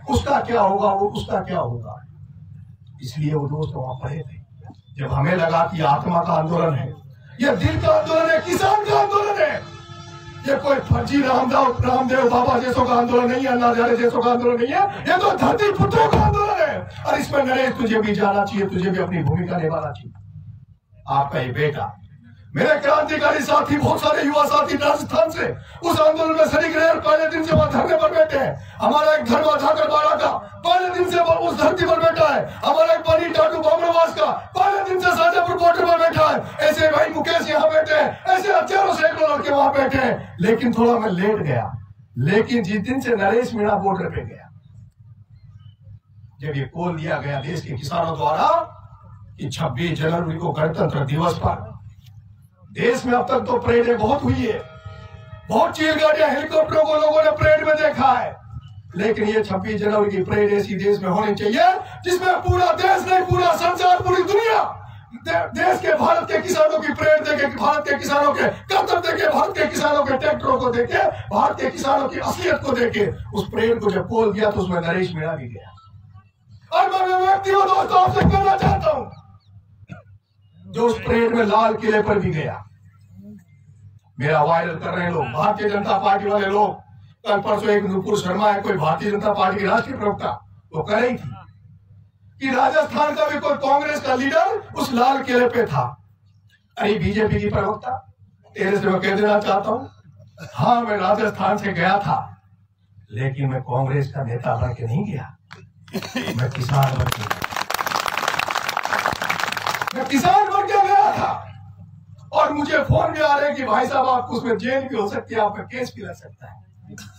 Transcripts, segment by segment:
उसका क्या होगा, वो उसका क्या होगा। इसलिए वो दोस्त वहां पड़े थे। जब हमें लगा कि आत्मा का आंदोलन है, ये दिल का आंदोलन है, किसान का आंदोलन है, ये कोई फर्जी रामदेव बाबा जैसों का आंदोलन नहीं है, अन्ना हजारे जैसों का आंदोलन नहीं है, ये तो धरती पुत्रों का आंदोलन है। और इसमें नरेश तुझे भी जाना चाहिए, तुझे भी अपनी भूमिका निभाना चाहिए। आपका ये बेटा, मेरे क्रांतिकारी साथी, बहुत सारे युवा साथी राजस्थान से उस आंदोलन में शरीक रहे और पहले दिन से वहां धरने पर बैठे हैं। हमारा एक धर्मा ठाकर बाड़ा का पहले दिन से उस धरती पर बैठा है। हमारा एक बनी टाटू बामरवास का पहले दिन से शाजापुर बॉर्डर पर बैठा है। ऐसे भाई मुकेश यहाँ बैठे हैं, ऐसे हजारों सैकड़ों लड़के वहां बैठे हैं। लेकिन थोड़ा मैं लेट गया, लेकिन जिस दिन से नरेश मीणा बॉर्डर पे गया, जब ये कॉल दिया गया देश के किसानों द्वारा कि 26 जनवरी को गणतंत्र दिवस पर देश में अब तक तो परेडें बहुत हुई है, बहुत चील गाड़ियां, हेलीकॉप्टरों को लोगों ने परेड में देखा है, लेकिन ये 26 जनवरी की परेड ऐसी देश में होनी चाहिए जिसमें पूरा देश नहीं, पूरा संसार, पूरी दुनिया देश के, भारत के किसानों की परेड देखे, भारत के किसानों के कर्तव्य देखे, भारत के किसानों के ट्रैक्टरों को देखे, भारत के किसानों की असलियत को देखे। उस परेड को जब कॉल किया तो उसमें नरेश मीणा भी गया। और मैं व्यक्तिगत दोस्तों आपसे कहना चाहता हूं, जो उस परेड में लाल किले पर भी गया, मेरा वायरल कर रहे हैं लोग, भारतीय जनता पार्टी वाले लोग। कल परसों एक नुपुर शर्मा है, कोई भारतीय जनता पार्टी की राष्ट्रीय प्रवक्ता, वो कह रही थी कि राजस्थान का भी कोई कांग्रेस का लीडर उस लाल किले पे था। अरे बीजेपी की प्रवक्ता, तेरे से मैं कह देना चाहता हूं, हाँ मैं राजस्थान से गया था, लेकिन मैं कांग्रेस का नेता बन के नहीं गया, मैं किसान बन के, मैं किसान बन के गया था। और मुझे फोन भी आ रहे हैं कि भाई साहब आपको उसमें जेल भी हो सकती है, आपका केस भी लग सकता है।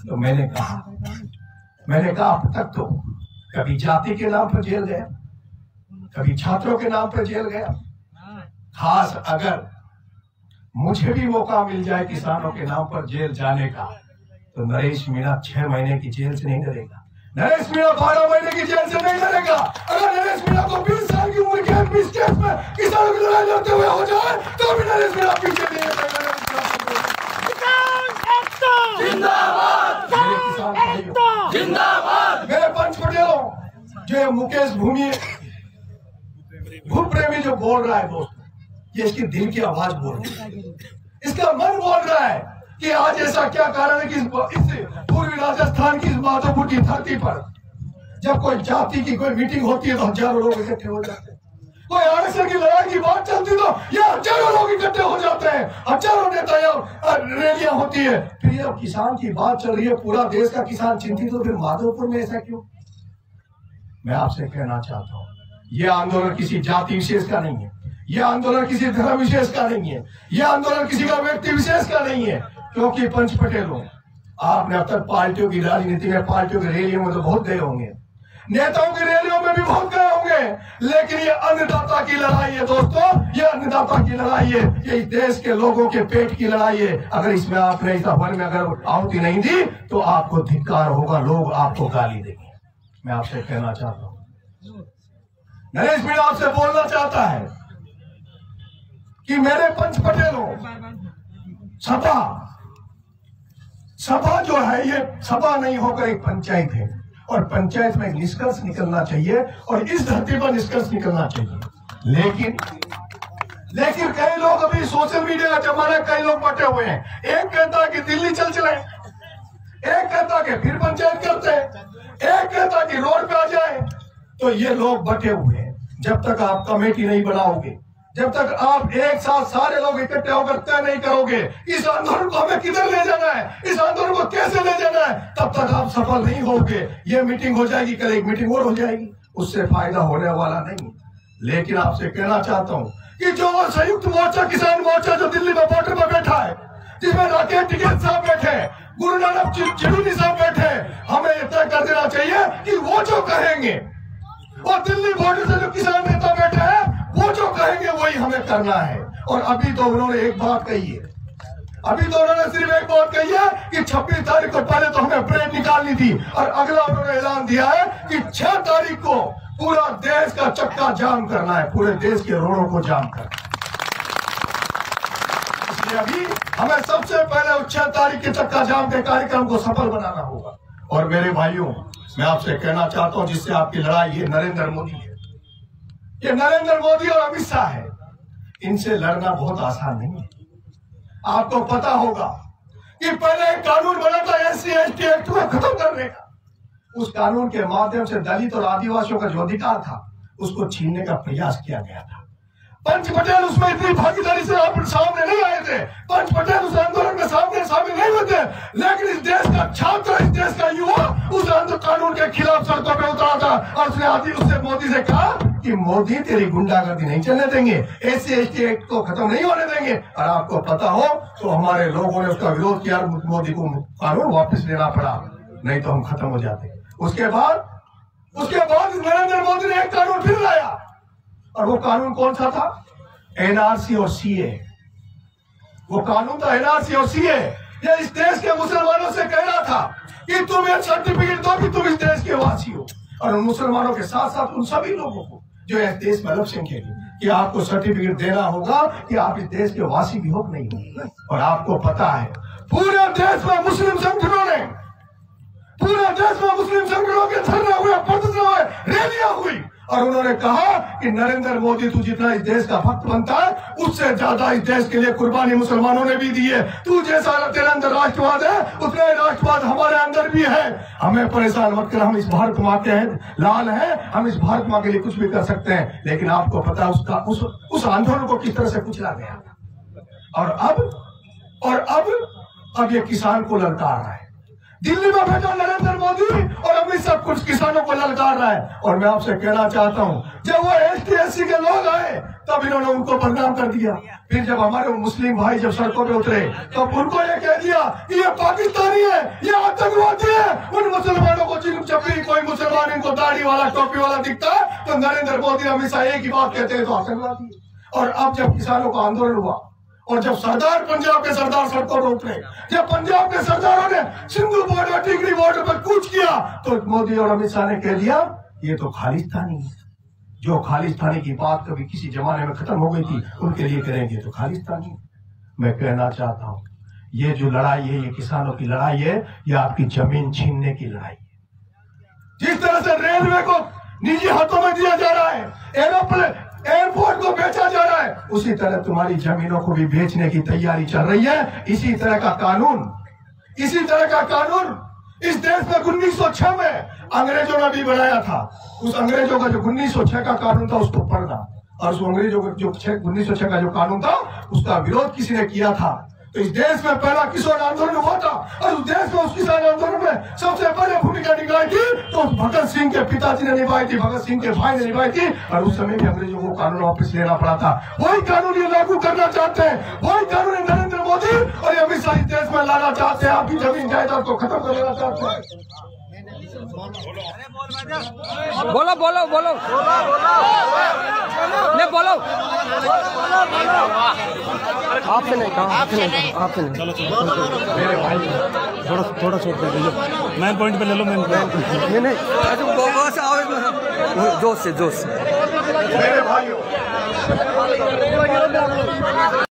तो मैंने कहा अब तक तो कभी जाति के नाम पर जेल गया, कभी छात्रों के नाम पर जेल गया। खास अगर मुझे भी मौका मिल जाए किसानों के नाम पर जेल जाने का, तो नरेश मीणा 6 महीने की जेल से नहीं डरेगा, नरेश मीणा 12 महीने की जेल से नहीं डरेगा। अगर नरेश मीणा को 20 साल की उम्र के इस केस में किसानों की लड़ाई लड़ते हुए हो जाए तो भी नरेश मीणा पीछे नहीं हटेगा। जिंदाबाद। मेरे पंच पटेलों, जो मुकेश भूप्रेमी जो बोल रहा है दोस्तों, ये इसकी दिल की आवाज बोल रही है, इसका मन बोल रहा है कि आज ऐसा क्या कारण है कि इस पूर्वी राजस्थान की इस माधोपुर की धरती पर जब कोई जाति की कोई मीटिंग होती है तो हजारों लोग इकट्ठे हो जाते हैं, कोई आरक्षण की लड़ाई की बात चलती तो ये हजारों लोग इकट्ठे हो जाते हैं, हजारों नेता रैलियां होती है। फिर ये किसान की बात चल रही है, पूरा देश का किसान चिंतित, तो फिर माधोपुर में ऐसा क्यों? मैं आपसे कहना चाहता हूँ, ये आंदोलन किसी जाति विशेष का नहीं है, ये आंदोलन किसी धर्म विशेष का नहीं है, ये आंदोलन किसी का व्यक्ति विशेष का नहीं है। क्योंकि पंच पटेलों, आपने अब तक पार्टियों की राजनीति में, पार्टियों की रैलियों में तो बहुत गए होंगे, नेताओं की रैलियों में भी बहुत गए होंगे, लेकिन ये अन्नदाता की लड़ाई है दोस्तों, ये अन्नदाता की लड़ाई है, ये देश के लोगों के पेट की लड़ाई है। अगर इसमें आपने इस वन में अगर आहुति नहीं दी तो आपको धिक्कार होगा, लोग आपको गाली देंगे। मैं आपसे कहना चाहता हूँ, नरेश मीणा आपसे बोलना चाहता है कि मेरे पंच पटेलों, सभा जो है ये सभा नहीं होकर एक पंचायत है, और पंचायत में निष्कर्ष निकलना चाहिए और इस धरती पर निष्कर्ष निकलना चाहिए। लेकिन कई लोग अभी सोशल मीडिया का जमाना, कई लोग बटे हुए हैं, एक कहता है कि दिल्ली चले, एक कहता कि फिर पंचायत करते हैं, एक कहता कि रोड पे आ जाए। तो ये लोग बटे हुए हैं। जब तक आप कमेटी नहीं बनाओगे, जब तक आप एक साथ सारे लोग इकट्ठे होकर तय नहीं करोगे इस आंदोलन को हमें किधर ले जाना है, इस आंदोलन को कैसे ले जाना है, तब तक आप सफल नहीं होगे। ये मीटिंग हो जाएगी, कल एक मीटिंग और हो जाएगी, उससे फायदा होने वाला नहीं। लेकिन आपसे कहना चाहता हूं कि जो संयुक्त मोर्चा, किसान मोर्चा जो दिल्ली में बॉर्डर पर बैठा है, जिसमें राकेश टिकैत साहब बैठे, गुरु नानक चिड़ूनी साहब बैठे, हमें यह तय कर देना चाहिए कि वो जो कहेंगे, और दिल्ली बॉर्डर से जो किसान नेता बैठे हैं वो जो कहेंगे वही हमें करना है। और अभी तो उन्होंने एक बात कही है, अभी तो उन्होंने सिर्फ एक बात कही है कि 26 तारीख को पहले तो हमें परेड निकालनी थी, और अगला उन्होंने ऐलान दिया है कि 6 तारीख को पूरा देश का चक्का जाम करना है, पूरे देश के रोडों को जाम करना है। इसलिए अभी हमें सबसे पहले 6 तारीख के चक्का जाम के कार्यक्रम को सफल बनाना होगा। और मेरे भाइयों, मैं आपसे कहना चाहता हूं, जिससे आपकी लड़ाई ये नरेंद्र मोदी है, ये नरेंद्र मोदी और अमित शाह है। इनसे लड़ना बहुत आसान नहीं है। आपको पता होगा कि पहले एक कानून बना था SC/ST एक्ट को खत्म करने का। उस कानून के माध्यम से दलित और आदिवासियों का जो अधिकार था उसको छीनने का प्रयास किया गया था। पंच पटेल उसमें इतनी भागीदारी से आप सामने नहीं आए थे। पंच पटेल उस आंदोलन में सामने नहीं हुए थे, लेकिन इस देश का छात्र, इस देश का युवा उस कानून के खिलाफ सड़कों पे उतरा था और उसने मोदी से कहा कि मोदी तेरी गुंडागर्दी नहीं चलने देंगे, SC/ST एक्ट को खत्म नहीं होने देंगे। और आपको पता हो तो हमारे लोगों ने उसका विरोध किया, मोदी को कानून वापस लेना पड़ा, नहीं तो हम खत्म हो जाते। उसके बाद नरेंद्र मोदी ने एक कानून फिर लाया, और वो कानून कौन सा था? NRC और CA। वो कानून था NRC और CA। ये इस देश के मुसलमानों से कह रहा था कि तुम ये सर्टिफिकेट दो कि तुम इस देश के वासी हो, और उन मुसलमानों के साथ साथ उन सभी लोगों को जो इस देश में अल्पसंख्यक है कि आपको सर्टिफिकेट देना होगा कि आप इस देश के वासी भी हो नहीं हो। और आपको पता है पूरे देश में मुस्लिम संगठनों के धरने हुए, प्रदर्शन हुए, रैलियां हुई, और उन्होंने कहा कि नरेंद्र मोदी तू जितना इस देश का भक्त बनता है उससे ज्यादा इस देश के लिए कुर्बानी मुसलमानों ने भी दी है। तू जैसा तेरे अंदर राष्ट्रवाद है उतना ही राष्ट्रवाद हमारे अंदर भी है। हमें परेशान मत कर, हम इस भारत माँ के लाल हैं, हम इस भारत माँ के लिए कुछ भी कर सकते हैं। लेकिन आपको पता है उस आंदोलन को किस तरह से कुचला गया। और अब ये किसान को ललकार रहा है। दिल्ली में बैठा नरेंद्र मोदी और अमित शाह कुछ किसानों को ललकार रहा है। और मैं आपसे कहना चाहता हूं, जब वो ST/SC के लोग आए तब इन्होंने उनको बदनाम कर दिया। फिर जब हमारे मुस्लिम भाई जब सड़कों पे उतरे तब उनको ये कह दिया कि ये पाकिस्तानी है, ये आतंकवादी है। उन मुसलमानों को जब भी कोई मुसलमान इनको दाढ़ी वाला, टोपी वाला दिखता है तो नरेंद्र मोदी हमेशा एक ही बात कहते हैं, तो आतंकवादी। और अब जब किसानों का आंदोलन हुआ और जब पंजाब के सरदार सड़कों पर उतरे, जब पंजाब के सरदारों ने सिंधु बॉर्डर, टिकरी बॉर्डर पर कूच किया, तो मोदी और अमित शाह ने कह दिया ये तो खालिस्तानी है। जो खालिस्तानी की बात कभी किसी जमाने में खत्म हो गई थी उनके लिए करेंगे तो खालिस्तानी। मैं कहना चाहता हूं ये जो लड़ाई है, ये किसानों की लड़ाई है, ये आपकी जमीन छीनने की लड़ाई है। जिस तरह से रेलवे को निजी हाथों में दिया जा रहा है, एयरपोर्ट को बेचा जा रहा है, उसी तरह तुम्हारी जमीनों को भी बेचने की तैयारी चल रही है। इसी तरह का कानून इस देश में 1906 में अंग्रेजों ने भी बनाया था। उस अंग्रेजों का जो 1906 का कानून था उसको पढ़ना, और उस अंग्रेजों का जो 1906 का जो कानून था उसका विरोध किसी ने किया था। तो इस देश में पहला किसान आंदोलन हुआ था, और उस देश में उस किसान आंदोलन में सबसे पहले भूमिका निभाई थी तो भगत सिंह के पिताजी ने निभाई थी, भगत सिंह के भाई ने निभाई थी। और उस समय भी अंग्रेजों को कानून वापस लेना पड़ा था। वही कानून ये लागू करना चाहते हैं, वही कानून नरेंद्र मोदी और अमित शाह इस देश में लाना चाहते हैं। आपकी जमीन जायदाद को खत्म कर देना चाहते हैं। बोलो नहीं, बोलो। आपसे नहीं कहा, आपसे नहीं। मेरे भाई थोड़ा छोड़ दीजिए, मैन पॉइंट पे ले लो। नहीं, जोश से मेरे भाइयों